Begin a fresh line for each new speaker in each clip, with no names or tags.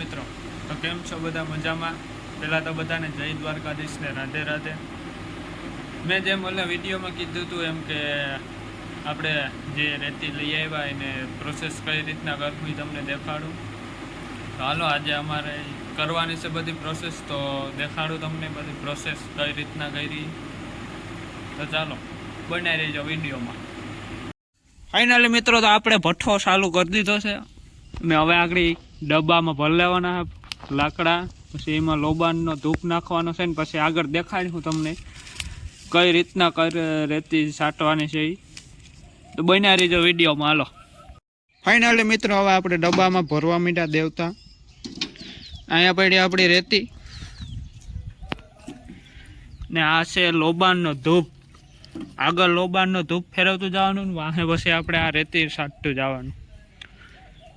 મિત્રો, તો કેમ છો બધા? મજામાં? પહેલાં તો બધાને જય દ્વારકાધીશ ને રાધે રાધે. મેં જેમ ઓલા વિડીયોમાં કીધું હતું એમ કે આપણે જે રેતી લઈ આવ્યા એને પ્રોસેસ કઈ રીતના કરવું એ તમને દેખાડું. તો હાલો આજે અમારે કરવાની છે બધી પ્રોસેસ, તો દેખાડું તમને બધી પ્રોસેસ કઈ રીતના કરી. તો ચાલો બનાવી રહેજો વિડીયોમાં. ફાઇનલી મિત્રો, તો આપણે ભઠ્ઠો ચાલુ કરી દીધો છે ને હવે આગળ ડબ્બામાં ભરી લેવાના લાકડા, પછી એમાં લોબાનનો ધૂપ નાખવાનો છે ને પછી આગળ દેખાડીશું તમને કઈ રીતના રેતી છાંટવાની છે એ. તો બન્યા રહીજો વિડીયોમાં. હાલો ફાઇનલી મિત્રો, હવે આપણે ડબ્બામાં ભરવા માંડ્યા દેવતા. અહીંયા પડી આપણી રેતી ને આ છે લોબાનનો ધૂપ. આગળ લોબાનનો ધૂપ ફેરવતું જવાનું ને વાહે પછી આપણે આ રેતી છાંટતું જવાનું.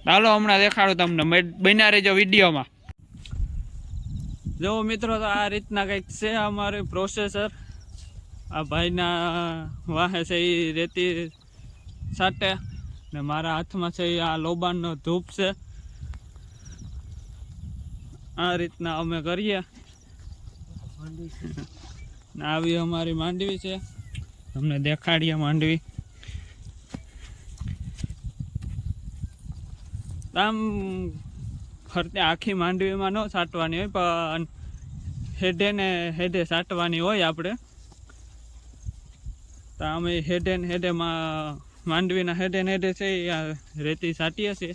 ચાલો હમણાં દેખાડું તમને, બન્યા રહેજો વિડીયોમાં. જો મિત્રો, તો આ રીતના કંઈક છે અમારી પ્રોસેસર. આ ભાઈના વાહે છે એ રેતી છાંટે ને મારા હાથમાં છે એ આ લોબાનનો ધૂપ છે. આ રીતના અમે કરીએ. આવી અમારી માંડવી છે, તમને દેખાડીએ માંડવી. આમ ફરતે આખી માંડવીમાં ન છાંટવાની હોય, પણ હેડે ને હેડે છાંટવાની હોય આપણે. તો અમે હેડે ને હેડેમાં માંડવીના હેડે ને હેડે છે આ રેતી છાંટીએ છીએ.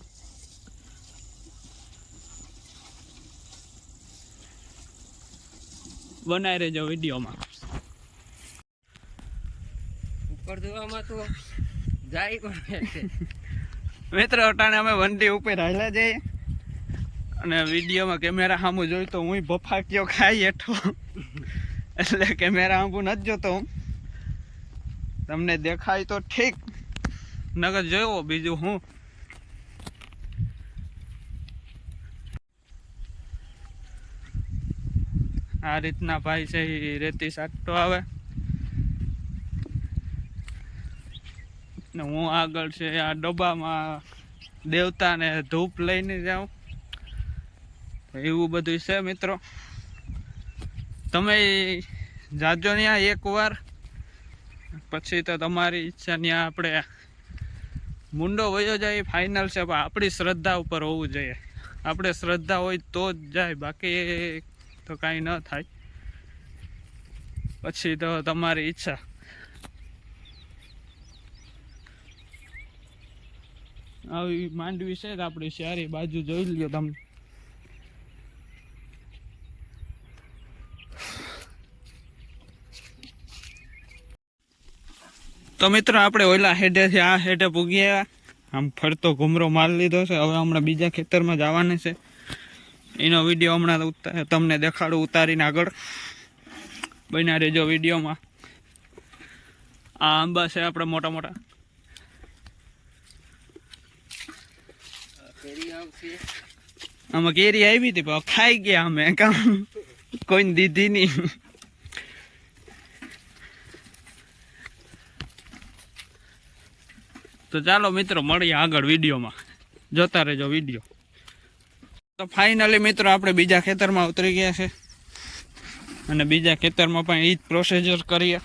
બનાવી રહેજો વિડીયોમાં.
ઉપર જોવામાં તો જાય પણ
મિત્રો, અટાણે અમે વંડી ઉપર હાલ્યા જઈએ અને વિડીયોમાં કેમેરા સામું જોઈ તો હું બફાક્યો ખાઈ હેઠો, એટલે કેમેરા સામું નથી જોતો હું. તમને દેખાય તો ઠીક, નગર જોયો બીજું હું. આ રીતના ભાઈ છે એ રેતી છાંટતો આવે ને હું આગળ છે આ ડબ્બામાં દેવતાને ધૂપ લઈને જાઉં. એવું બધું છે મિત્રો. તમે જાજો ત્યાં એકવાર, પછી તો તમારી ઈચ્છા ત્યાં આપણે મુંડો વયો જાય ફાઇનલ છે. પણ આપણી શ્રદ્ધા ઉપર હોવું જોઈએ. આપણે શ્રદ્ધા હોય તો જ જાય, બાકી તો કાંઈ ન થાય. પછી તો તમારી ઈચ્છા. આવી માંડવી છે આપણી સારી બાજુ જોઈ લ્યો તમે. તો મિત્રો, આપણે ઓલા હેડેથી આ હેડે પૂગી આવ્યા. આમ ફરતો ઘૂમરો મારી લીધો છે. હવે હમણાં બીજા ખેતરમાં જવાના છે. એનો વિડીયો હમણાં તમને દેખાડું ઉતારીને આગળ. બન્યા રહેજો વિડીયોમાં. આ આંબા છે આપણે મોટા મોટા. આમાં કેરી આવી હતી પણ ખાઈ ગયા અમે, કામ કોઈને દીધી નહીં. તો ચાલો મિત્રો, મળીએ આગળ વિડીયોમાં. જોતા રહેજો વિડીયો. તો ફાઇનલી મિત્રો, આપણે બીજા ખેતરમાં ઉતરી ગયા છે અને બીજા ખેતરમાં પણ એ જ પ્રોસીજર કરીએ.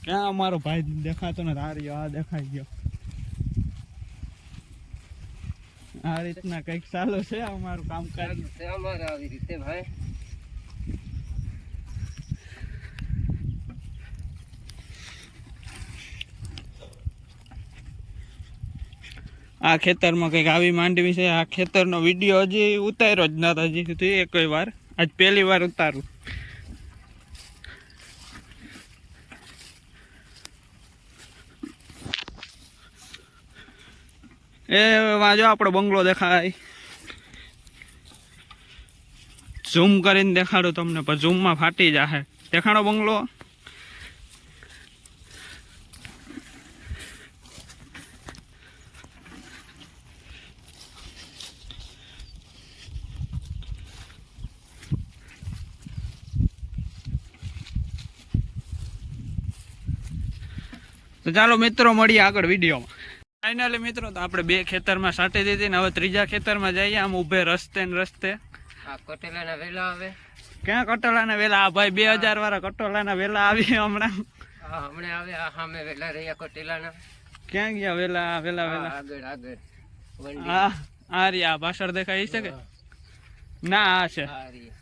ક્યાં અમારો ભાઈ દેખાતો ને હાર્યો, આ દેખાઈ ગયો. આ રીતના કઈક ચાલુ છે અમારું કામકાજ.
અમારે આવી રીતે ભાઈ
આ ખેતરમાં કંઈક આવી માંડવી છે. આ ખેતરનો વિડીયો હજી ઉતાર્યો જ નતો, હજી સુધી એક વાર. આજ પહેલી વાર ઉતારું. એ વાંચો આપણો બંગલો દેખાય. ઝૂમ કરીને દેખાડું તમને, પણ ઝૂમમાં ફાટી જાહે. દેખાડો બંગલો. તો તો ચાલો મિત્રો મળીએ આગળ વિડીયોમાં. ફાઇનલી મિત્રો તો આપણે 2 ખેતરમાં સાટી દીધી ને હવે ત્રીજા ખેતરમાં જઈએ. આમ ઊભે રસ્તે ને રસ્તે
આ કટેલાના વેલા આવે.
ક્યાં કટોલાના વેલા? આ ભાઈ 2000 વાળા કટોલાના વેલા આવી હમણાં.
આ હમણે આવે. આ સામે વેલા રહ્યા કટેલાના.
ક્યાં ગયા વેલા? વેલા વેલા
આગળ આગળ વંડી.
હા આ રહ્યા પાછળ દેખાય છે કે ના? આ છે
આ રહી.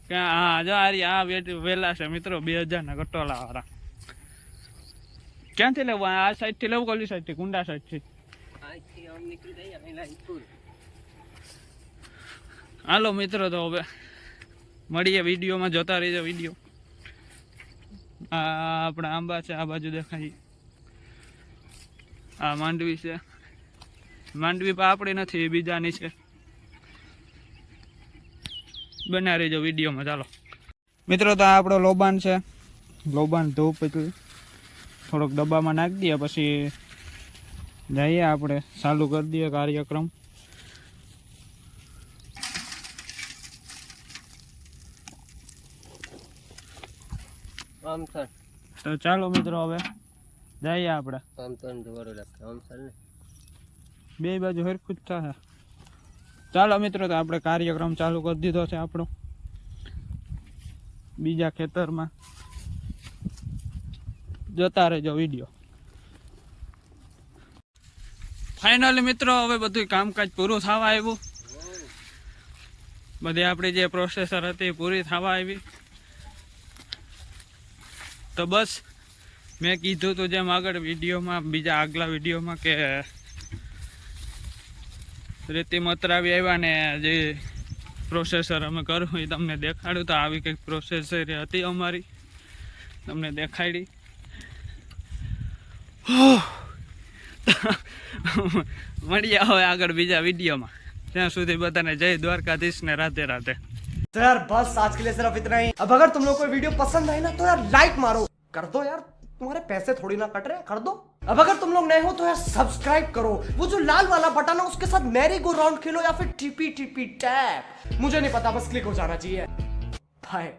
ક્યાં? હા જો આ રહ્યા. આ વેલા છે મિત્રો 2000 ના કટોલા વાળા. ક્યાંથી લેવું? આ સાઈડ થી લેવું? કોલી સાઈડ થી? કુંડા સાઈડ થી?
અહીંથી આમ નીકળી જઈએ પેલા ઈપુર.
હાલો મિત્રો તો હવે મળીએ વિડીયોમાં. જોતા રહીજો વિડીયો. આ આપણા આંબા છે, આ બાજુ દેખાય. આ માંડવી છે. માંડવી પણ આપણી નથી, બીજાની છે. બના રહીજો વિડીયોમાં. ચાલો મિત્રો તો આ આપણો લોબાન છે. લોબાન ધોપ એટલે થોડોક ડબ્બામાં નાખી દઈએ, પછી જઈએ આપણે ચાલુ કરી દઈએ કાર્યક્રમ.
આમ સર
તો ચાલો મિત્રો હવે જઈએ આપણે.
આમ તો જોવાડું લાગે. આમ સર ને
બે બાજુ હરખું જ થાય. ચાલો મિત્રો તો આપણે કાર્યક્રમ ચાલુ કરી દીધો છે આપણો બીજા ખેતરમાં. જોતા રહેજો વિડીયો. ફાઇનલી મિત્રો હવે બધું કામકાજ પૂરું થવા આવ્યું. બધી આપણી જે પ્રોસેસર હતી પૂરી થવા આવી. તો બસ મેં કીધું હતું જેમ આગળ વિડીયોમાં, બીજા આગલા વિડીયોમાં, કે રેતી મતરાવી આવ્યા ને જે પ્રોસેસર અમે કરવું એ તમને દેખાડ્યું. તો આવી કંઈક પ્રોસેસર હતી અમારી, તમને દેખાડી. મળીએ હવે આગળ બીજા વિડીયોમાં. ત્યાં સુધી બધાને જય દ્વારકાધીશ ને રાધે રાધે.
तो यार बस आज के लिए सिर्फ इतना ही. अब अगर तुम लोग को वीडियो पसंद आए ना तो यार लाइक मारो, कर दो यार, तुम्हारे पैसे थोड़ी ना कट रहे हैं, कर दो. अब अगर तुम लोग नए हो तो यार सब्सक्राइब करो. वो जो लाल वाला बटन है उसके साथ मैरी गो राउंड खेलो या फिर टीपी टीपी टैप, मुझे नहीं पता, बस क्लिक हो जाना चाहिए. बाय.